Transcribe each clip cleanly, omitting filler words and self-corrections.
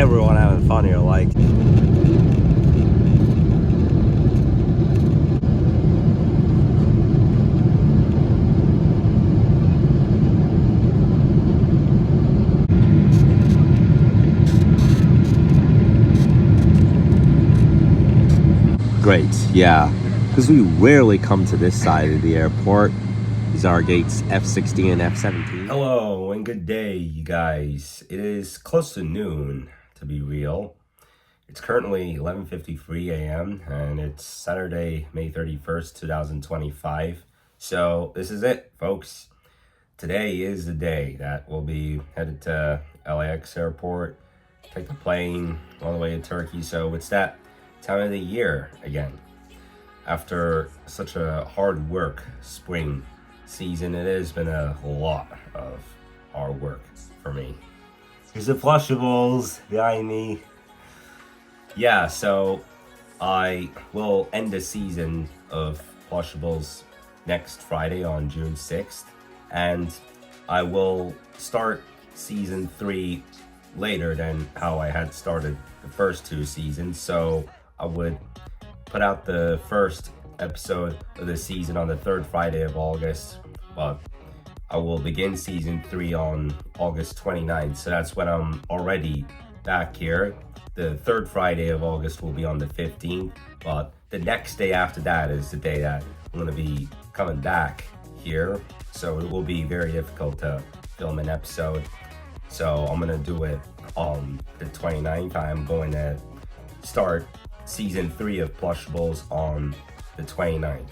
everyone having fun here, like. Great, yeah, because we rarely come to this side of the airport. These are gates F-16 and F-17. Hello and good day, you guys. It is close to noon, to be real. It's currently 11:53 a.m. and it's Saturday, May 31st, 2025. So this is it, folks. Today is the day that we'll be headed to LAX airport, take the plane all the way to Turkey. So it's that time of the year again. After such a hard work spring season, it has been a lot of hard work for me. Here's the Plushables behind me. Yeah, so I will end the season of Plushables next Friday on June 6th, and I will start season 3 later than how I had started the first 2 seasons. So I would put out the first episode of the season on the 3rd Friday of August, but I will begin season 3 on August 29th. So that's when I'm already back here. The 3rd Friday of August will be on the 15th, but the next day after that is the day that I'm going to be coming back here. So it will be very difficult to film an episode. So I'm going to do it on the 29th. I'm going to start season 3 of Plushables on the 29th.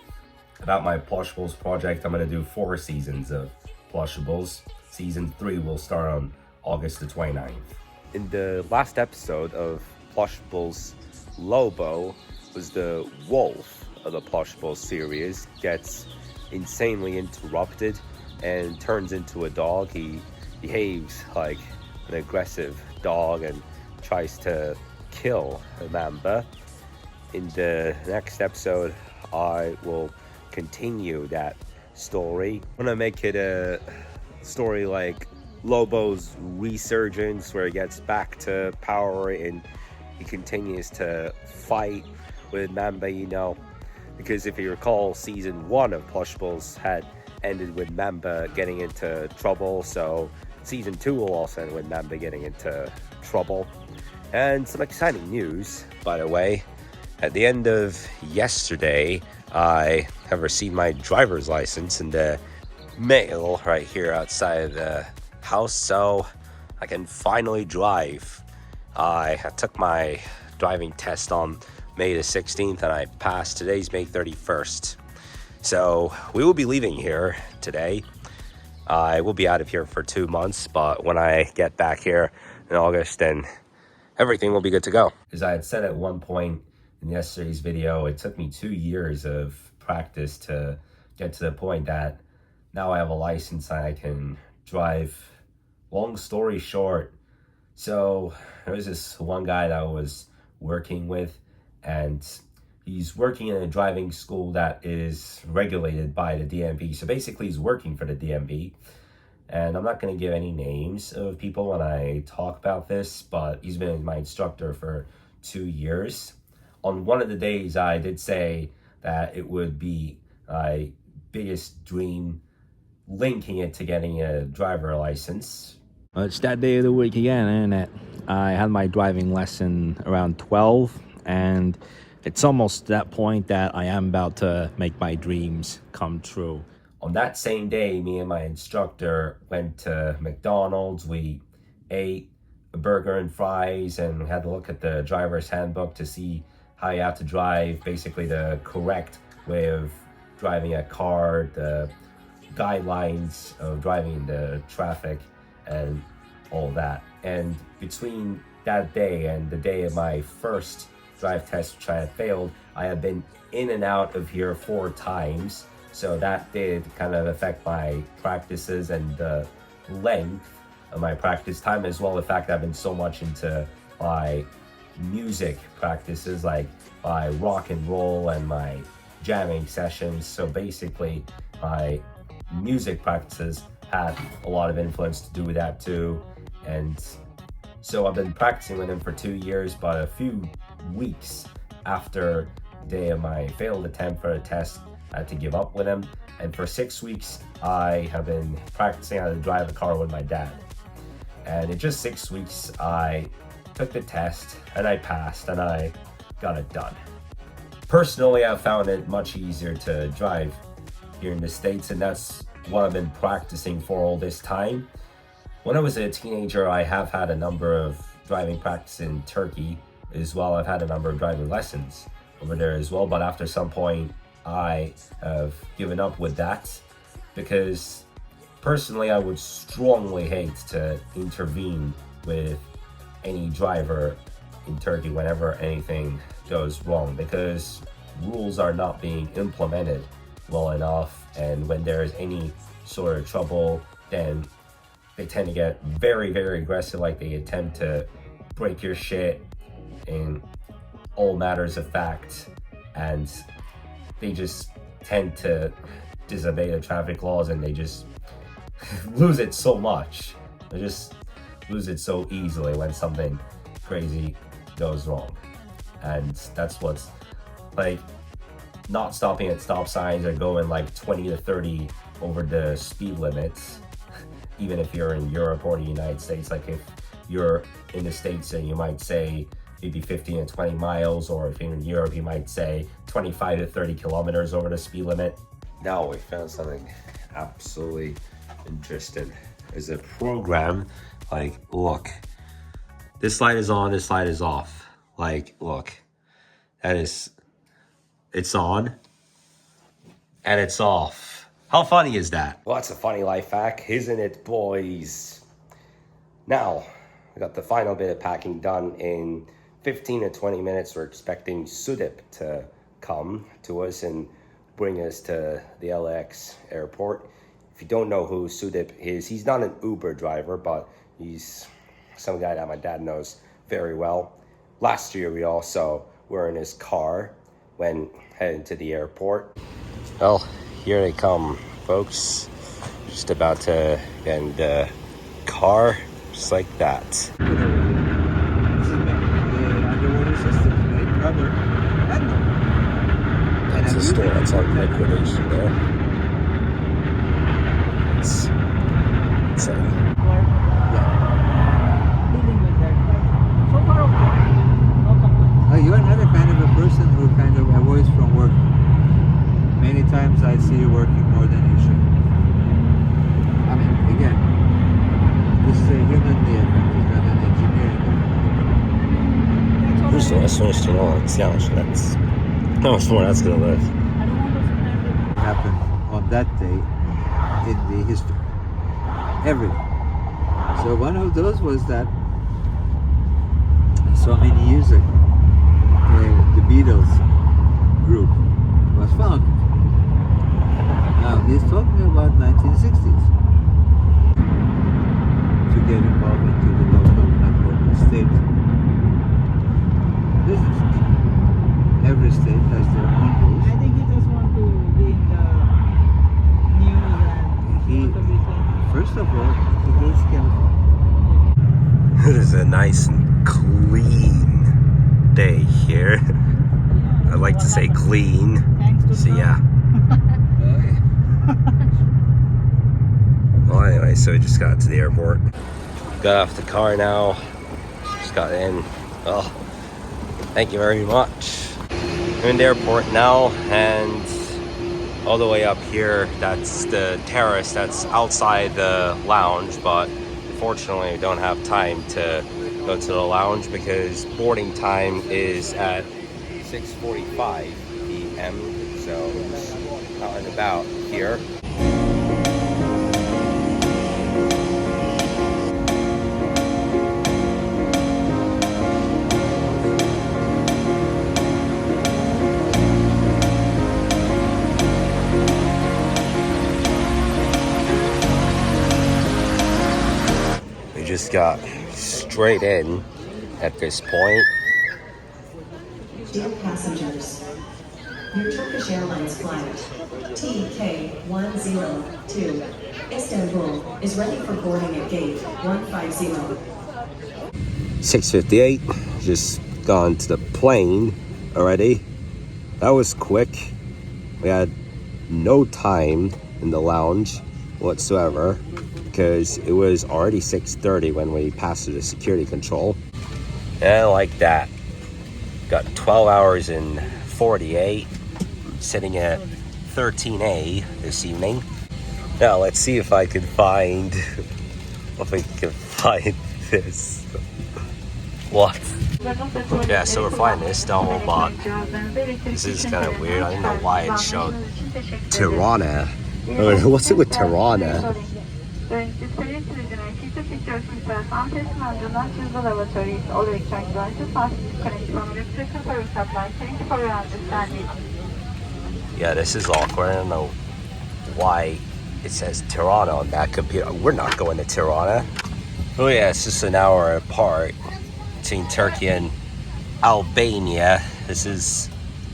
About my Plushables project, I'm going to do 4 seasons of Plushables. Season 3 will start on August the 29th. In the last episode of Plushables, Lobo was the wolf of the Plushables series, gets insanely interrupted and turns into a dog. He behaves like an aggressive dog and tries to kill Mamba. In the next episode, I will continue that story. I'm gonna make it a story like Lobo's resurgence, where he gets back to power and he continues to fight with Mamba, you know. Because if you recall, season 1 of Plushables had ended with Mamba getting into trouble, so season 2 will also end with Mamba getting into trouble. And some exciting news, by the way. At the end of yesterday, I have received my driver's license in the mail right here outside of the house, so I can finally drive. I took my driving test on May the 16th and I passed. Today's May 31st. So we will be leaving here today. I will be out of here for 2 months, but when I get back here in August, then everything will be good to go. As I had said at one point in yesterday's video, it took me 2 years of practice to get to the point that now I have a license and I can drive. Long story short, so there was this one guy that I was working with, and he's working in a driving school that is regulated by the DMV. So basically he's working for the DMV. And I'm not going to give any names of people when I talk about this, but he's been my instructor for 2 years. On one of the days, I did say that it would be my biggest dream linking it to getting a driver license. It's that day of the week again, isn't it? I had my driving lesson around 12, and it's almost that point that I am about to make my dreams come true. On that same day, me and my instructor went to McDonald's. We ate a burger and fries and had to look at the driver's handbook to see how you have to drive, basically the correct way of driving a car, the guidelines of driving in the traffic and all that. And between that day and the day of my first drive test, which I had failed, I have been in and out of here 4 times. So that did kind of affect my practices and the length of my practice time, as well as the fact that I've been so much into my music practices, like my rock and roll and my jamming sessions. So basically my music practices had a lot of influence to do with that too. And So I've been practicing with him for 2 years, but a few weeks after the day of my failed attempt for a test, I had to give up with him. And for 6 weeks, I have been practicing how to drive a car with my dad. And in just 6 weeks, I took the test and I passed and I got it done. Personally, I found it much easier to drive here in the States, and that's what I've been practicing for all this time. When I was a teenager, I have had a number of driving practice in Turkey as well. I've had a number of driving lessons over there as well, but after some point, I have given up with that because personally, I would strongly hate to intervene with any driver in Turkey whenever anything goes wrong, because rules are not being implemented well enough, and when there's any sort of trouble, then they tend to get very, very aggressive, like they attempt to break your shit in all matters of fact, and they just tend to disobey the traffic laws, and they just lose it so much. They just lose it so easily when something crazy goes wrong. And that's what's like, not stopping at stop signs or going like 20 to 30 over the speed limits, even if you're in Europe or the United States. Like if you're in the States, and you might say maybe 15 and 20 miles, or if you're in Europe, you might say 25 to 30 kilometers over the speed limit. Now we found something absolutely interesting. There's a program, like, look, this light is on, this light is off. Like, look, it's on and it's off. How funny is that? Well, that's a funny life hack, isn't it, boys? Now, we got the final bit of packing done in 15 to 20 minutes. We're expecting Sudip to come to us and bring us to the LAX airport. If you don't know who Sudip is, he's not an Uber driver, but he's some guy that my dad knows very well. Last year, we also were in his car when heading to the airport. Well, here they come, folks. Just about to get in the car, just like that. This is the underwater system, right? Rubber and That's a store that's on liquidation there. It's you're another kind of a person who kind of avoids from work. Many times I see you working more than you should. I mean, again, this is a humanly advantage rather than engineering. Who's the restaurant on that's how much more that's gonna live. Happened on that day in the history. Everything. So one of those was that so many years ago, the Beatles group was founded. Now he's talking about 1960s to get involved into the local network state businesses. Every state has their own rules. I think he just wants to be in the news and First of all, he hates California. It is a nice and clean day here. I like to say clean. So yeah. Well, anyway, so we just got to the airport. Got off the car now. Just got in. Well, thank you very much. We're in the airport now, and all the way up here, that's the terrace that's outside the lounge, but unfortunately we don't have time to go to the lounge because boarding time is at 6:45 p.m. So it's out and about here. Just got straight in at this point. Dear passengers, your Turkish Airlines flight TK102 Istanbul is ready for boarding at gate 150. 6:58. Just gone to the plane already. That was quick. We had no time in the lounge whatsoever because it was already 6:30 when we passed through the security control. And like that, got 12 hours and 48, sitting at 13A this evening. Now let's see if I can find this. What? Yeah, so we're finding Istanbul, but this is kind of weird. I don't know why it showed Tirana. What's it with Tirana? Yeah, this is awkward. I don't know why it says Tirana on that computer. We're not going to Tirana. Oh yeah, it's just an hour apart between Turkey and Albania. This is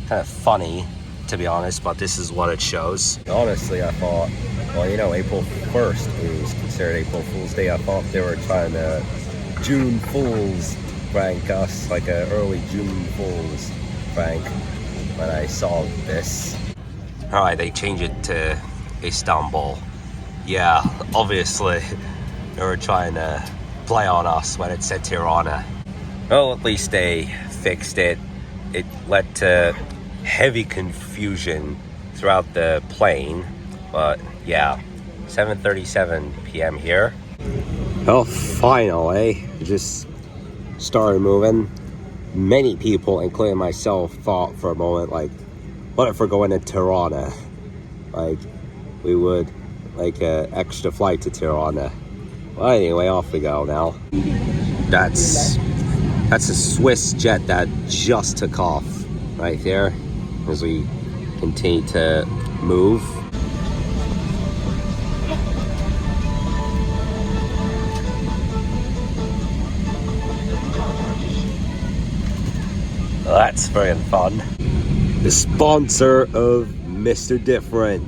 kind of funny, to be honest, but this is what it shows. Honestly, I thought, well, you know, April 1st is considered April Fool's Day. I thought they were trying to June Fools prank us, like an early June Fools prank, when I saw this. Alright, they changed it to Istanbul. Yeah, obviously they were trying to play on us when it said Tirana. Well, at least they fixed it. It led to heavy confusion throughout the plane, but yeah, 7:37 p.m. here. Well, finally, just started moving. Many people, including myself, thought for a moment, like, what if we're going to Tirana? Like, we would, like, an extra flight to Tirana. Well, anyway, off we go now. That's a Swiss jet that just took off right there as we continue to move. Well, that's very fun. The sponsor of Mr. Different.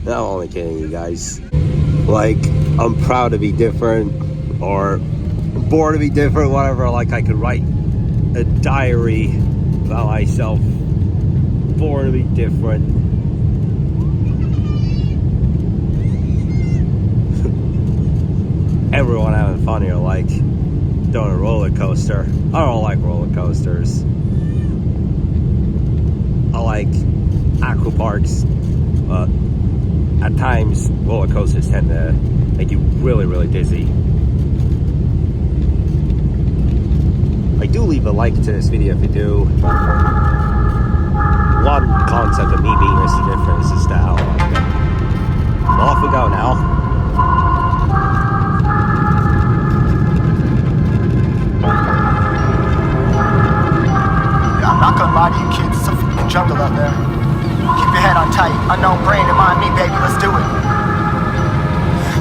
No, I'm only kidding, you guys. Like, I'm proud to be different, or born to be different, whatever. Like, I could write a diary about myself. Born to be different. Everyone having fun here, like doing a roller coaster. I don't like roller coasters. I like aqua parks, but at times roller coasters tend to make you really, really dizzy. Like, do leave a like to this video if you do. One concept of me being Mr. Different is just how I like it. Well, off we go now. I'm not gonna lie to you kids, it's a f***ing jungle out there. Keep your head on tight, unknown brain and mind me, baby, let's do it.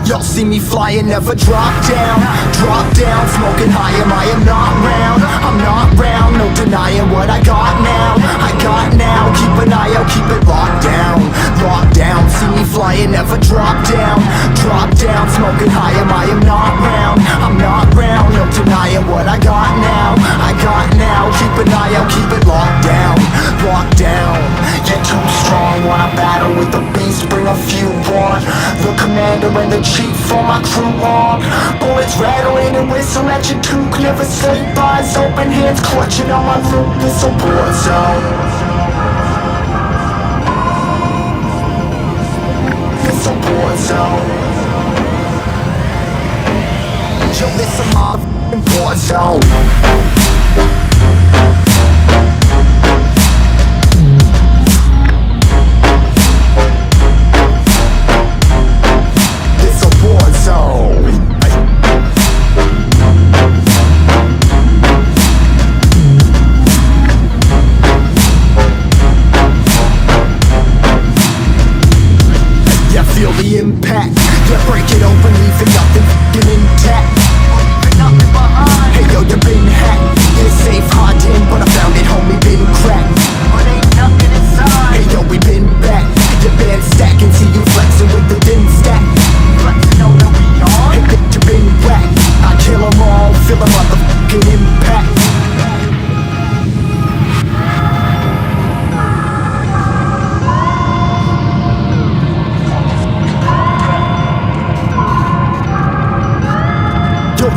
Y'all see me flying, never drop down, smoking high, I am not round, I'm not round, no denying what I got now, keep an eye out, keep it locked down, see me flying, never drop down, smoking high, I am not round, I'm not round, no denying what I got now, keep an eye out, keep it locked down, you're too strong, wanna battle with the beast, bring a few on, the commander and the chief for my crew on, bullets rattling and whistle at your toque, never sleep, eyes open, hands clutching on my loot, this a war zone. It's a war zone. Yo, this a motherfucking war zone. It's a war zone. Feel the impact, yeah, break it open, leaving nothing f***ing intact. Hey yo, you been hacked, yeah, safe hiding, but I found it, homie, been cracked. But ain't nothing inside. Hey yo, we been back, your band stacking, see you flexing with the thin stack. Flexing on the we on. Hey bitch, you been whacked, I kill 'em all, fill 'em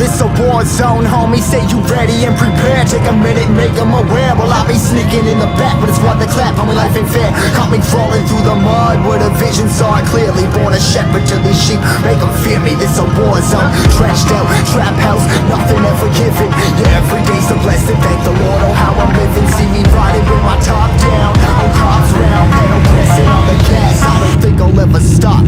this a war zone, homie. Say you ready and prepared. Take a minute, make them aware. Well, I'll be sneaking in the back, but it's what the clap. Homie, life ain't fair. Caught me crawling through the mud where the visions are clearly. Born a shepherd to these sheep, make them fear me. This a war zone. Trashed out, trap house, nothing ever given. Yeah, every day's a blessing. Thank the Lord, oh how I'm living. See me riding with my top down. On cops round, pedal pressing on the gas. I don't think I'll ever stop.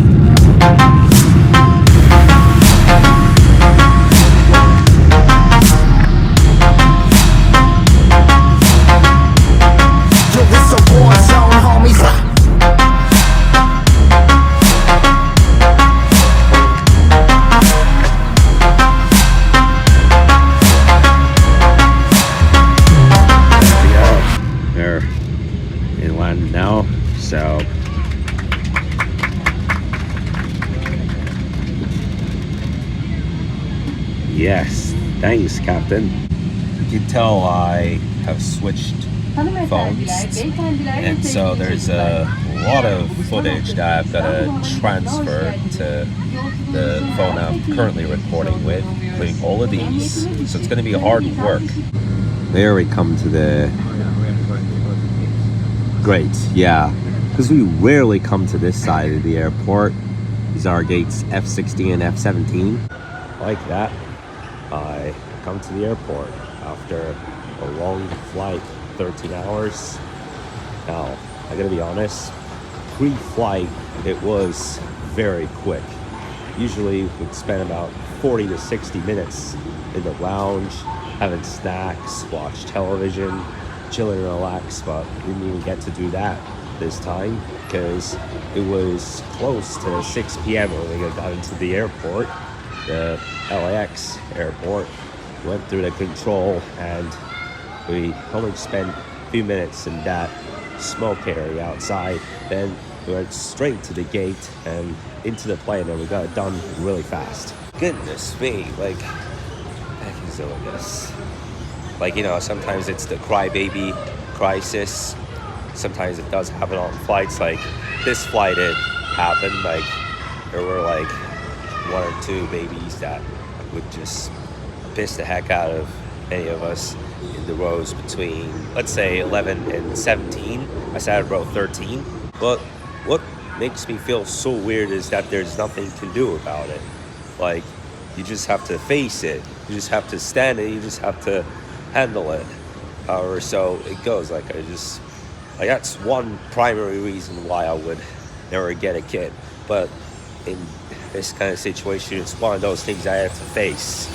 Now, so yes, thanks, Captain. You can tell I have switched phones, and so there's a lot of footage that I've got to transfer to the phone I'm currently recording with, including all of these. So it's going to be hard work. There we come to the great, yeah, because we rarely come to this side of the airport. These are gates F60 and F17. Like that, I come to the airport after a long flight, 13 hours. Now, I gotta be honest, pre-flight, it was very quick. Usually we'd spend about 40 to 60 minutes in the lounge, having snacks, watch television, chill and relax, but we didn't even get to do that this time because it was close to 6 p.m. when we got into the airport, the LAX airport. Went through the control and we only spent a few minutes in that smoke area outside. Then we went straight to the gate and into the plane, and we got it done really fast. Goodness me, like, heck is doing this? Like, you know, sometimes it's the crybaby crisis. Sometimes it does happen on flights. Like this flight, it happened. Like there were like 1 or 2 babies that would just piss the heck out of any of us in the rows between, let's say, 11 and 17. I sat at row 13. But what makes me feel so weird is that there's nothing to do about it. Like, you just have to face it. You just have to stand it. You just have to handle it. However, so it goes. Like, that's one primary reason why I would never get a kid. But in this kind of situation, it's one of those things I have to face.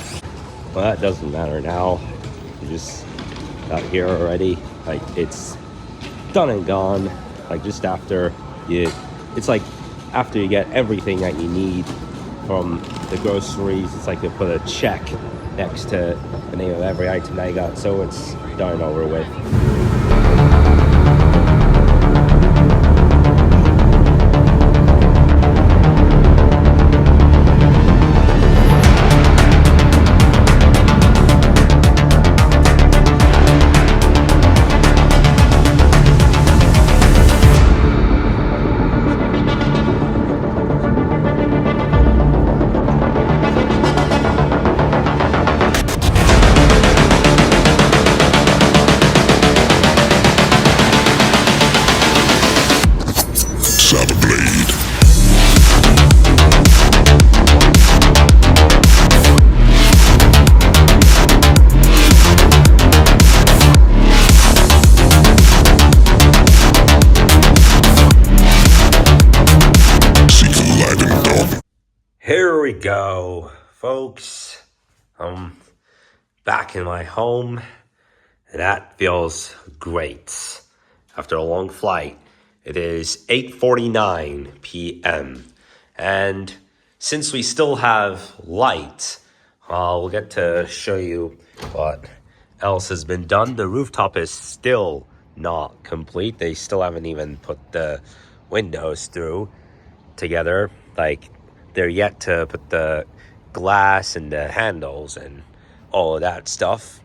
Well, that doesn't matter now. You just got here already. Like, it's done and gone. Like, just after it's like after you get everything that you need from the groceries, it's like they put a check next to the name of every item that you got, so it's done and over with. Here we go, folks. I'm back in my home, and that feels great. After a long flight, it is 8:49 p.m. And since we still have light, we'll get to show you what else has been done. The rooftop is still not complete. They still haven't even put the windows through together. Like, they're yet to put the glass and the handles and all of that stuff.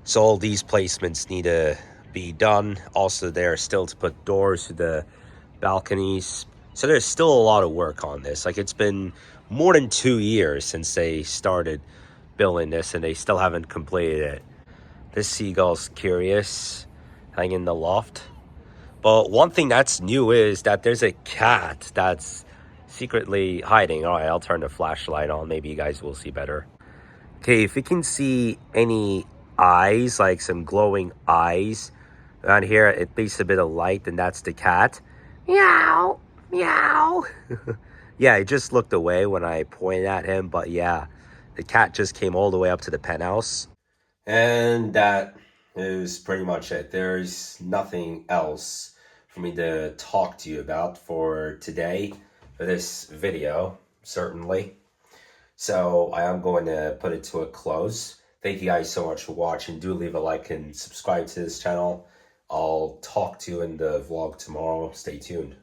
So all these placements need to be done. Also, they're still to put doors to the balconies. So there's still a lot of work on this. Like, it's been more than 2 years since they started building this and they still haven't completed it. This seagull's curious, hanging in the loft. But one thing that's new is that there's a cat that's secretly hiding. All right, I'll turn the flashlight on. Maybe you guys will see better. Okay, if you can see any eyes, like some glowing eyes around here, at least a bit of light, then that's the cat. Meow, meow. Yeah, he just looked away when I pointed at him, but yeah, the cat just came all the way up to the penthouse. And that is pretty much it. There's nothing else for me to talk to you about for today, for this video, certainly. So I am going to put it to a close. Thank you guys so much for watching. Do leave a like and subscribe to this channel. I'll talk to you in the vlog tomorrow. Stay tuned.